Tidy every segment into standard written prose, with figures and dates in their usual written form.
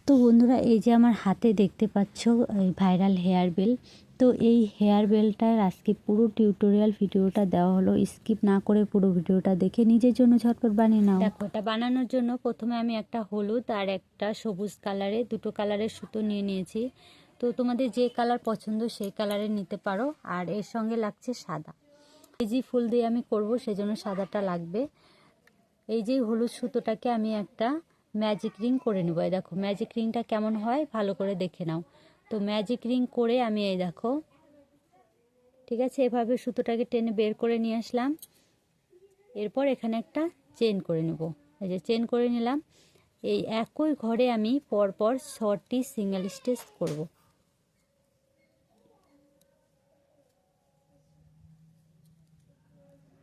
তো বন্ধুরা, এই যে আমার হাতে দেখতে পাচ্ছ এই ভাইরাল হেয়ার বেল। তো এই হেয়ার বেলটার আজকে পুরো টিউটোরিয়াল ভিডিওটা দেওয়া হলো। স্কিপ না করে পুরো ভিডিওটা দেখে নিজের জন্য ঝটপট বানিয়ে নাও। দেখো, এটা বানানোর জন্য প্রথমে আমি একটা হলুদ আর একটা সবুজ কালারে, দুটো কালারের সুতো নিয়ে নিয়েছি। তো তোমাদের যে কালার পছন্দ সেই কালারের নিতে পারো। আর এর সঙ্গে লাগছে সাদা। এই যে ফুল দিয়ে আমি করব, সেজন্য সাদাটা লাগবে। এই যে হলুদ সুতোটাকে আমি একটা ম্যাজিক রিং করে নেব। এই দেখো ম্যাজিক রিংটা কেমন হয় ভালো করে দেখে নাও। তো ম্যাজিক রিং করে আমি এই দেখো, ঠিক আছে, এভাবে সুতোটাকে টেনে বের করে নিয়ে আসলাম। এরপর এখানে একটা চেন করে নেব। এই যে চেন করে নিলাম। এই একই ঘরে আমি পরপর 6টি সিঙ্গেল স্টিচ করব।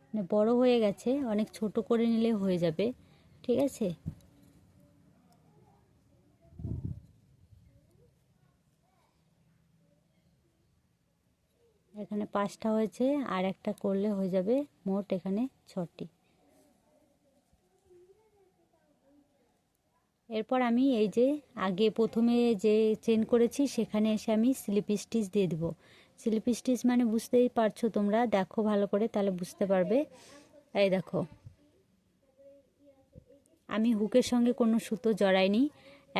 মানে বড় হয়ে গেছে, অনেক ছোট করে নিলে হয়ে যাবে, ঠিক আছে। এখানে 5টা হয়েছে, আর একটা করলে হয়ে যাবে মোট এখানে 6টি। এরপর আমি এই যে আগে প্রথমে যে চেন করেছি সেখানে এসে আমি স্লিপ স্টিচ দিয়ে দেবো। স্লিপ স্টিচ মানে বুঝতেই পারছো তোমরা, দেখো ভালো করে তাহলে বুঝতে পারবে। এই দেখো, আমি হুকের সঙ্গে কোনো সুতো জড়াইনি,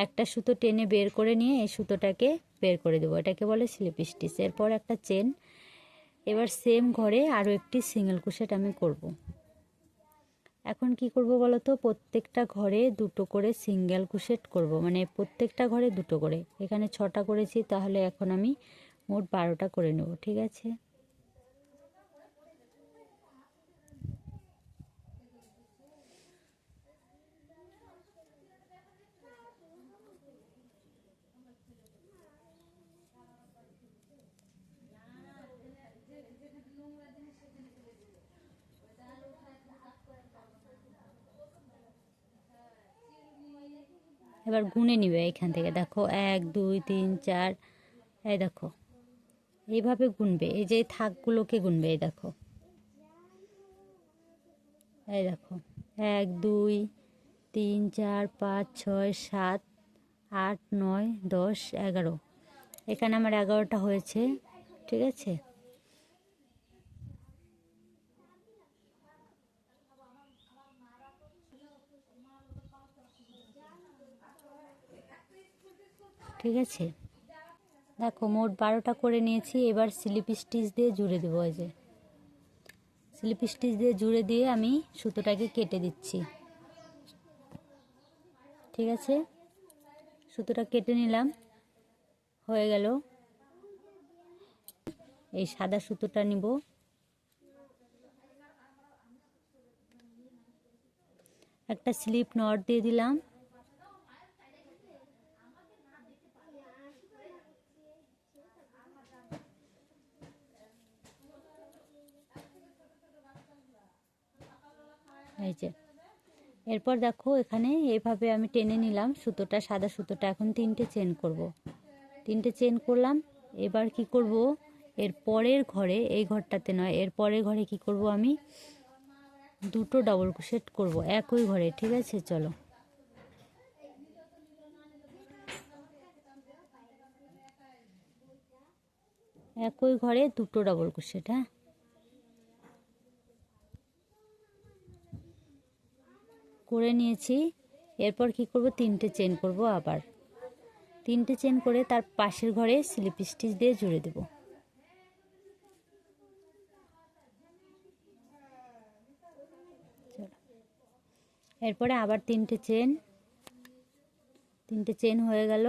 একটা সুতো টেনে বের করে নিয়ে এই সুতোটাকে বের করে দেবো, এটাকে বলে স্লিপ স্টিচ। এরপর একটা চেন। এবার সেম ঘরে আরও একটি সিঙ্গেল ক্রোশেট আমি করব। এখন কি করব বলো তো, প্রত্যেকটা ঘরে দুটো করে সিঙ্গেল ক্রোশেট করব, মানে প্রত্যেকটা ঘরে দুটো করে। এখানে 6টা করেছি, তাহলে এখন আমি মোট 12টা করে নেব, ঠিক আছে। এবার গুনে নিবে এখান থেকে, দেখো 1 2 3 4। এই দেখো এইভাবে গুনবে, এই যে থাকগুলোকে গুনবে। এই দেখো, এই দেখো 1 2 3 4 5 6 7 8 9 10 11। এখানে আমার 11টা হয়েছে, ঠিক আছে। ঠিক আছে, দেখো মোট 12টা করে নিয়েছি। এবার স্লিপ স্টিচ দিয়ে জুড়ে দেবো। এই যে স্লিপ স্টিচ দিয়ে জুড়ে দিয়ে আমি সুতোটাকে কেটে দিচ্ছি, ঠিক আছে। সুতোটা কেটে নিলাম, হয়ে গেল। এই সাদা সুতোটা নিব, একটা স্লিপ নট দিয়ে দিলাম। এই যে এরপর দেখো এখানে এইভাবে আমি টেনে নিলাম সুতোটা, সাদা সুতোটা। এখন 3টে চেন করব, 3টে চেন করলাম। এবার কি করব, এর পরের ঘরে, এই ঘরটাতে নয়, এর পরের ঘরে কি করব, আমি দুটো ডাবল ক্রোশেট করব একই ঘরে, ঠিক আছে। চলো, একই ঘরে দুটো ডাবল ক্রোশেট। হ্যাঁ, করে নিয়েছি। এরপর কি করব, 3টে চেন করব আবার। 3টে চেন করে তার পাশের ঘরে স্লিপ স্টিচ দিয়ে জুড়ে দেব। এরপরে আবার 3টে চেন, 3টে চেন হয়ে গেল।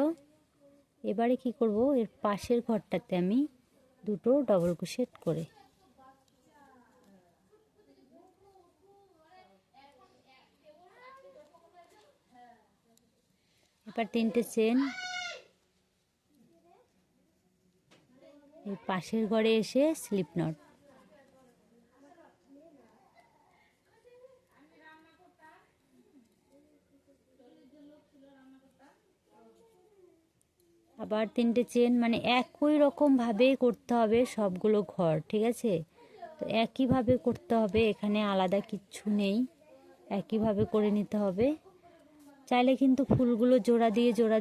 এবারে কি করব, এর পাশের ঘরটাতে আমি দুটো ডাবল ক্রোশেট করে, এবার 3টে চেন এই পাশের ঘরে এসে স্লিপ নট। আবার 3টে চেন, মানে একই রকম ভাবে করতে হবে সবগুলো ঘর, ঠিক আছে। তো একইভাবে করতে হবে, এখানে আলাদা কিচ্ছু নেই, একইভাবে করে নিতে হবে। চাইলে কিন্তু ফুলগুলো জোড়া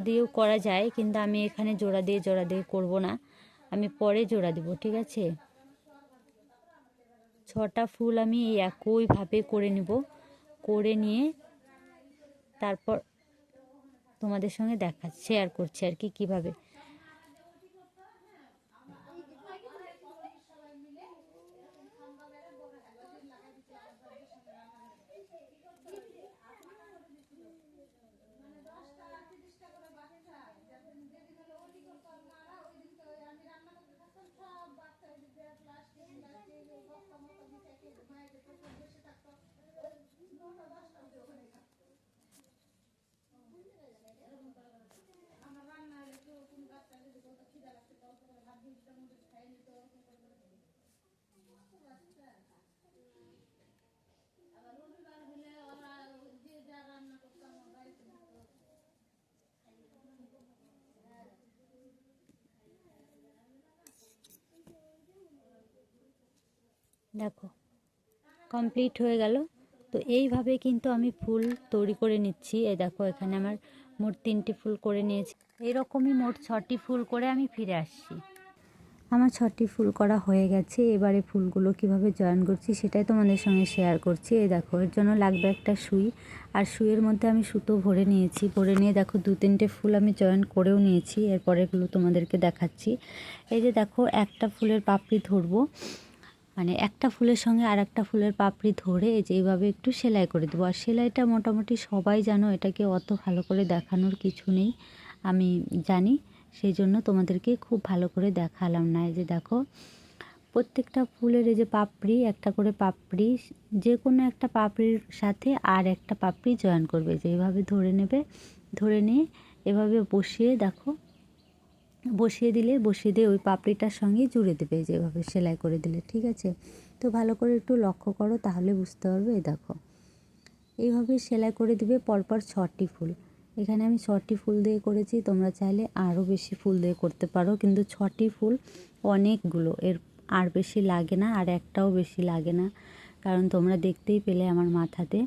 দিয়েও করা যায়, কিন্তু আমি এখানে জোড়া দিয়ে করব না, আমি পরে জোড়া দিব। ঠিক আছে, 6টা ফুল আমি এই একইভাবে করে নিব, করে নিয়ে তারপর তোমাদের সঙ্গে শেয়ার করছি আর কি কিভাবে। দেখো কমপ্লিট হয়ে গেল। তো এইভাবে কিন্তু আমি ফুল তৈরি করে নিচ্ছি। এই দেখো এখানে আমার মোট 3টি ফুল করে নিয়েছি, এরকমই মোট 6টি ফুল করে আমি ফিরে আসছি। আমার 6টি ফুল করা হয়ে গেছে। এবারে ফুলগুলো কিভাবে জয়েন করছি সেটাই তোমাদের সঙ্গে শেয়ার করছি। এই দেখো এর জন্য লাগবে একটা সুই, আর সুইয়ের মধ্যে আমি সুতো ভরে নিয়েছি। ভরে নিয়ে দেখো 2-3টে ফুল আমি জয়েন করেও নিয়েছি, এরপরেগুলো তোমাদেরকে দেখাচ্ছি। এই যে দেখো একটা ফুলের পাপড়ি ধরবো, মানে একটা ফুলের সঙ্গে আর একটা ফুলের পাপড়ি ধরে এই যে এইভাবে একটু সেলাই করে দেবো। আর সেলাইটা মোটামুটি সবাই জানো, এটাকে অত ভালো করে দেখানোর কিছু নেই, আমি জানি, সেই জন্য তোমাদেরকে খুব ভালো করে দেখালাম না। এই যে দেখো প্রত্যেকটা ফুলের এই যে পাপড়ি, একটা করে পাপড়ি, যে কোনো একটা পাপড়ির সাথে আর একটা পাপড়ি জয়েন করবে, যে এইভাবে ধরে নেবে, ধরে নিয়ে এভাবে বসিয়ে দেখো, বসিয়ে দিয়ে ওই পাপড়িটার সঙ্গে জুড়ে দেবে, যেভাবে সেলাই করে দিলে। ঠিক আছে, তো ভালো করে একটু লক্ষ্য করো, তাহলে বুঝতে পারবে। এই দেখো এইভাবে সেলাই করে দিবে পরপর 6টি ফুল। এখানে আমি 6টি ফুল দিয়ে করেছি, তোমরা চাইলে আরও বেশি ফুল দিয়ে করতে পারো, কিন্তু 6টি ফুল অনেকগুলো, এর আর বেশি লাগে না, আর একটাও বেশি লাগে না, কারণ তোমরা দেখতেই পেলে আমার মাথাতে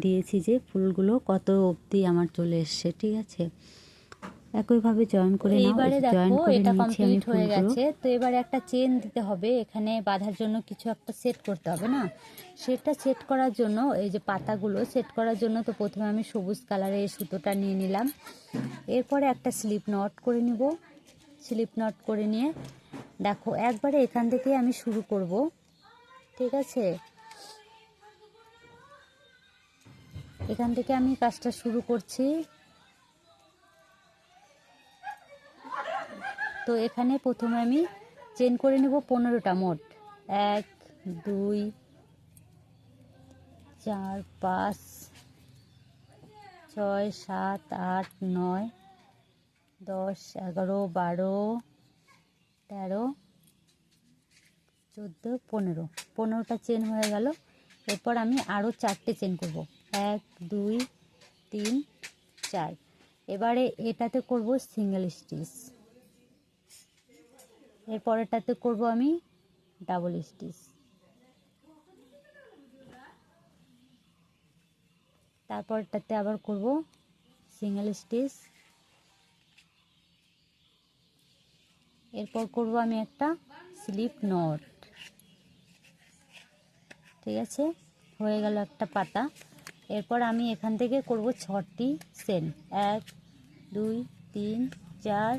দিয়েছি যে ফুলগুলো কত অবধি আমার চলে এসছে। ঠিক আছে, একইভাবে জয়েন করে নাও। এইবারে জয়েন দেখো করে এটা নিয়েছি আমি কমপ্লিট হয়ে ফুলগুলো। গেছে। তো এবারে একটা চেন দিতে হবে, এখানে বাঁধার জন্য কিছু একটা সেট করতে হবে না, সেটা সেট করার জন্য এই যে পাতাগুলো সেট করার জন্য তো প্রথমে আমি সবুজ কালারের সুতোটা নিয়ে নিলাম, এরপরে একটা স্লিপ নট করে নিব। স্লিপ নট করে নিয়ে দেখো একবারে এখান থেকে আমি শুরু করব। ঠিক আছে, এখান থেকে আমি কাজটা শুরু করছি। তো এখানে প্রথমে আমি চেন করে নেব 15টা মোট, 1 2 4 5 6 7 8 9 10 11 12 13 14 15, 15টা চেন হয়ে গেল। এরপর আমি আরও 4টে চেন করব, 1 2 3 4। এবারে এটাতে করব সিঙ্গেল স্টিচ, এরপরেরটাতে করব আমি ডাবল স্টিচ, তারপরটাতে আবার করব সিঙ্গেল স্টিচ, এরপর করব আমি একটা স্লিপ নট। ঠিক আছে, হয়ে গেল একটা পাতা। এরপর আমি এখান থেকে করব 6টি চেন, 1 2 3 4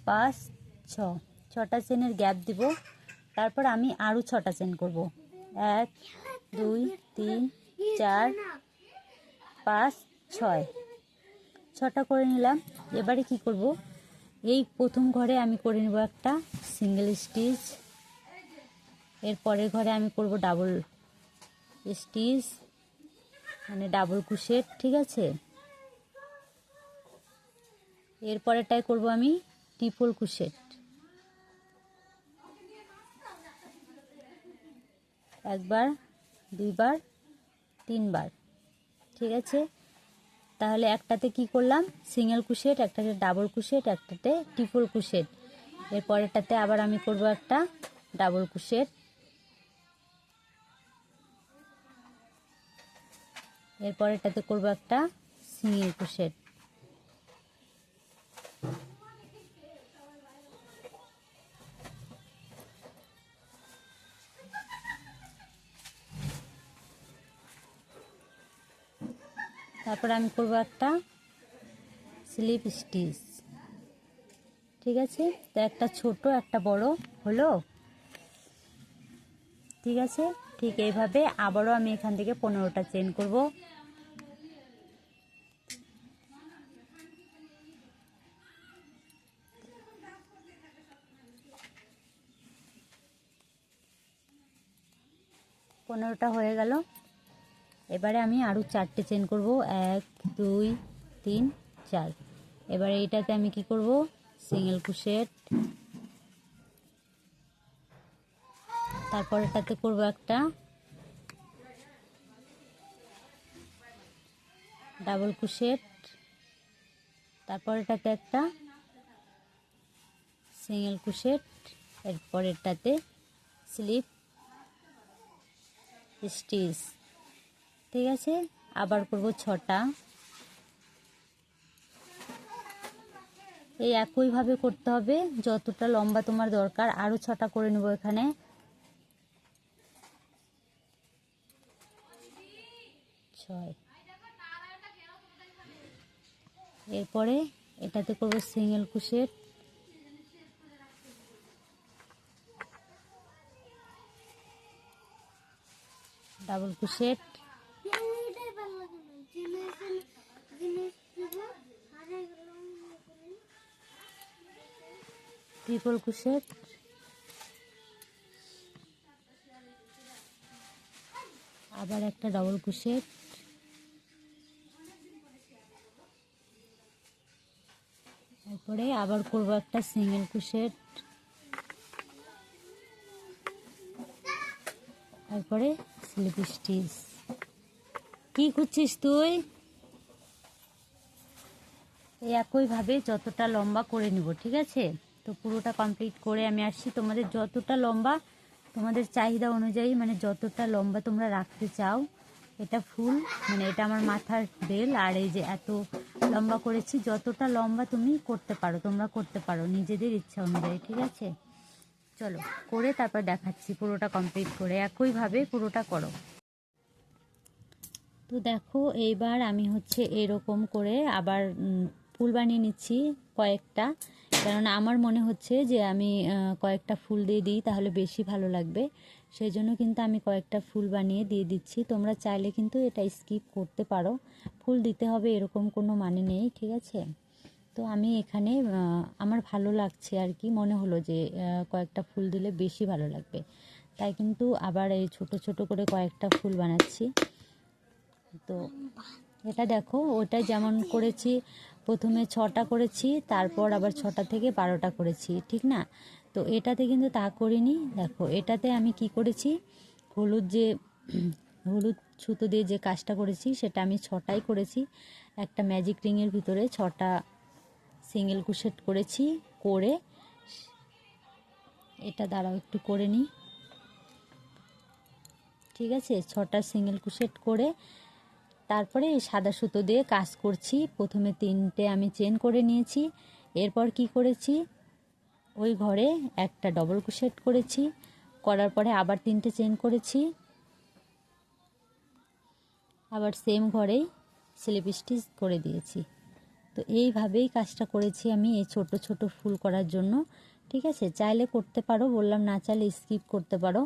5 6, 6টা চেনের গ্যাপ দিব। তারপর আমি আরও 6টা চেন করব, 1 2 3 4 5 6, 6টা করে নিলাম। এবারে কি করব, এই প্রথম ঘরে আমি করে নেব একটা সিঙ্গেল স্টিচ, এরপরের ঘরে আমি করব ডাবল স্টিচ, মানে ডাবল ক্রোশেট। ঠিক আছে, এরপরেরটাই করব আমি ট্রিপল ক্রোশেট, একবার, দুইবার, তিনবার। ঠিক আছে, তাহলে একটাতে কি করলাম সিঙ্গেল ক্রোশেট, একটাতে ডাবল ক্রোশেট, একটাতে ট্রিপল ক্রোশেট, এরপরেরটাতে আবার আমি করব একটা ডাবল ক্রোশেট, এরপরেরটাতে করব একটা সিঙ্গেল ক্রোশেট। তারপর আমি করব একটা স্লিপ স্টিচ। ঠিক আছে, তো একটা ছোট একটা বড় হলো। ঠিক আছে, ঠিক এইভাবে আবারও আমি এখান থেকে 15টা চেন করব। পনেরোটা হয়ে গেল। এবারে আমি আরও 4টে চেন করব, 1 2 3 4। এবারে এইটাতে আমি কি করব, সিঙ্গেল ক্রোশেট, তারপর এটাতে করব একটা ডাবল ক্রোশেট, তারপর এটাতে একটা সিঙ্গেল ক্রোশেট, এরপর এটাতে স্লিপ স্টিচ। ঠিক আছে, আবার করব 6টা। এই একইভাবে করতে হবে, যতটা লম্বা তোমার দরকার। আরও 6টা করে নেব এখানে। এরপরে এটাতে করব single crochet, double crochet, triple crochet, আবার একটা ডাবল ক্রোশেট, তারপরে আবার করব একটা সিঙ্গেল ক্রোশেট, তারপরে স্লিপ স্টিচ। কি করছিস তুই? এই একইভাবে যতটা লম্বা করে নিব। ঠিক আছে, তো পুরোটা কমপ্লিট করে আমি আসছি। তোমাদের যতটা লম্বা তোমাদের চাহিদা অনুযায়ী, মানে যতটা লম্বা তোমরা রাখতে চাও। এটা ফুল, মানে এটা আমার মাথার বেল, আর এই যে এত লম্বা করেছি। যতটা লম্বা তুমি করতে পারো, তোমরা করতে পারো নিজেদের ইচ্ছা অনুযায়ী। ঠিক আছে, চলো করে তারপর দেখাচ্ছি পুরোটা কমপ্লিট করে। একইভাবে পুরোটা করো। তো দেখো, এইবার আমি হচ্ছে এরকম করে আবার ফুল বানিয়ে নিচ্ছি কয়েকটা, কারণ আমার মনে হচ্ছে যে আমি কয়েকটা ফুল দিয়ে দিই তাহলে বেশি ভালো লাগবে। সেই জন্য কিন্তু আমি কয়েকটা ফুল বানিয়ে দিয়ে দিচ্ছি। তোমরা চাইলে কিন্তু এটা স্কিপ করতে পারো, ফুল দিতে হবে এরকম কোনো মানে নেই। ঠিক আছে, তো আমি এখানে আমার ভালো লাগছে আর কি, মনে হলো যে কয়েকটা ফুল দিলে বেশি ভালো লাগবে, তাই কিন্তু আবার এই ছোট ছোট করে কয়েকটা ফুল বানাচ্ছি। তো এটা দেখো, ওটা যেমন করেছি, প্রথমে 6টা করেছি, তারপর আবার 6টা থেকে 12টা করেছি, ঠিক না? তো এটাতে কিন্তু তা করিনি। দেখো, এটাতে আমি কি করেছি, হলুদ সুতো দিয়ে যে কাজটা করেছি সেটা আমি 6টাই করেছি। একটা ম্যাজিক রিংয়ের ভিতরে 6টা সিঙ্গেল ক্রোশেট করেছি। করে এটা দাঁড়াও একটু করে নিই। ঠিক আছে, 6টা সিঙ্গেল ক্রোশেট করে তারপরে সাদা সুতো দিয়ে কাজ করছি। প্রথমে 3টে আমি চেন করে নিয়েছি। এরপর কি করেছি, ওই ঘরে একটা ডবল ক্রোশেট করেছি, করার পরে আবার 3টে চেন করেছি, আবার সেম ঘরেই স্লিপ স্টিচ করে দিয়েছি। তো এইভাবেই কাজটা করেছি আমি এই ছোট ছোট ফুল করার জন্য। ঠিক আছে, চাইলে করতে পারো, বললাম না চাইলে স্কিপ করতে পারো।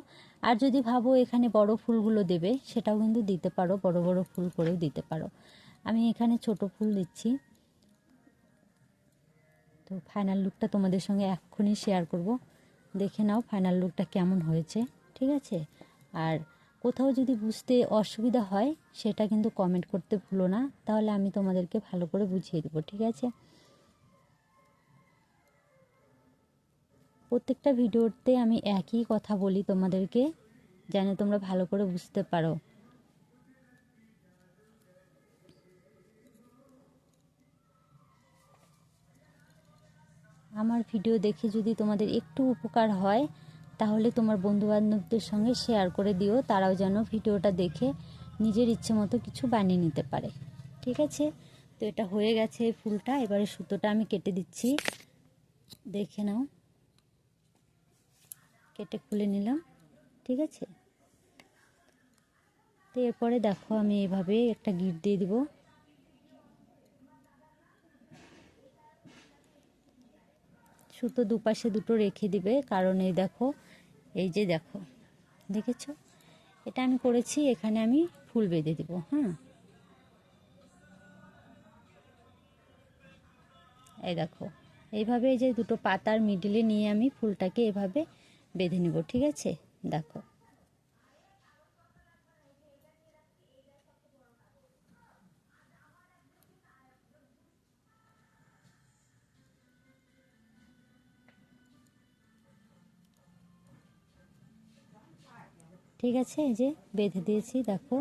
আর যদি ভাবো এখানে বড় ফুলগুলো দেবে, সেটাও কিন্তু দিতে পারো, বড় বড় ফুল করেও দিতে পারো। আমি এখানে ছোট ফুল দিচ্ছি। তো ফাইনাল লুকটা তোমাদের সঙ্গে এক্ষুনি শেয়ার করব, দেখে নাও ফাইনাল লুকটা কেমন হয়েছে। ঠিক আছে, আর কোথাও যদি বুঝতে অসুবিধা হয় সেটা কিন্তু কমেন্ট করতে ভুলো না, তাহলে আমি তোমাদেরকে ভালো করে বুঝিয়ে দেবো। ঠিক আছে, প্রত্যেকটা ভিডিওতে আমি একই কথা বলি তোমাদেরকে, যেন তোমরা ভালো করে বুঝতে পারো। আমার ভিডিও দেখে যদি তোমাদের একটু উপকার হয়, তাহলে তোমার বন্ধুবান্ধবদের সঙ্গে শেয়ার করে দিও, তারাও যেন ভিডিওটা দেখে নিজের ইচ্ছে মতো কিছু বানিয়ে নিতে পারে। ঠিক আছে, তো এটা হয়ে গেছে এই ফুলটা। এবারে সুতোটা আমি কেটে দিচ্ছি, দেখে নাও। কেটে খুলে নিলাম, ঠিক আছে। তো এরপরে দেখো আমি এভাবে একটা গিঁট দিয়ে দিব। সুতো দুপাশে দুটো রেখে দিবে, কারণ এই দেখো, এই যে দেখো, দেখেছো, এটা আমি করেছি। এখানে আমি ফুল বেঁধে দিব। হ্যাঁ, এই দেখো, এইভাবে এই যে দুটো পাতার মিডিলে নিয়ে আমি ফুলটাকে এভাবে বেঁধে নিব, ঠিক আছে। দেখো, ঠিক আছে, এই যে বেঁধে দিয়েছি। দেখো,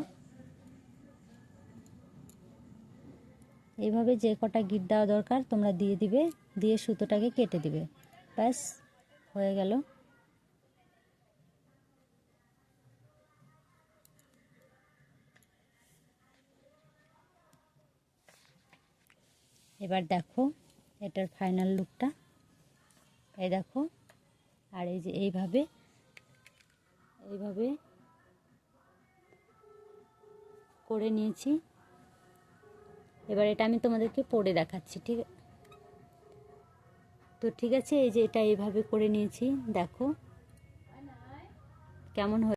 এইভাবে যে কটা গিঁট দেওয়া দরকার তোমরা দিয়ে দিবে, দিয়ে সুতোটাকে কেটে দিবে, ব্যাস হয়ে গেল। এবার দেখো এটার ফাইনাল লুকটা, এই দেখো। আর এই যে এইভাবে এইভাবে করে নিয়েছি। এবার এটা আমি তোমাদেরকে পরে দেখাচ্ছি, ঠিক। তো ঠিক আছে, এই যে এটা এইভাবে করে নিয়েছি, দেখো কেমন হয়ে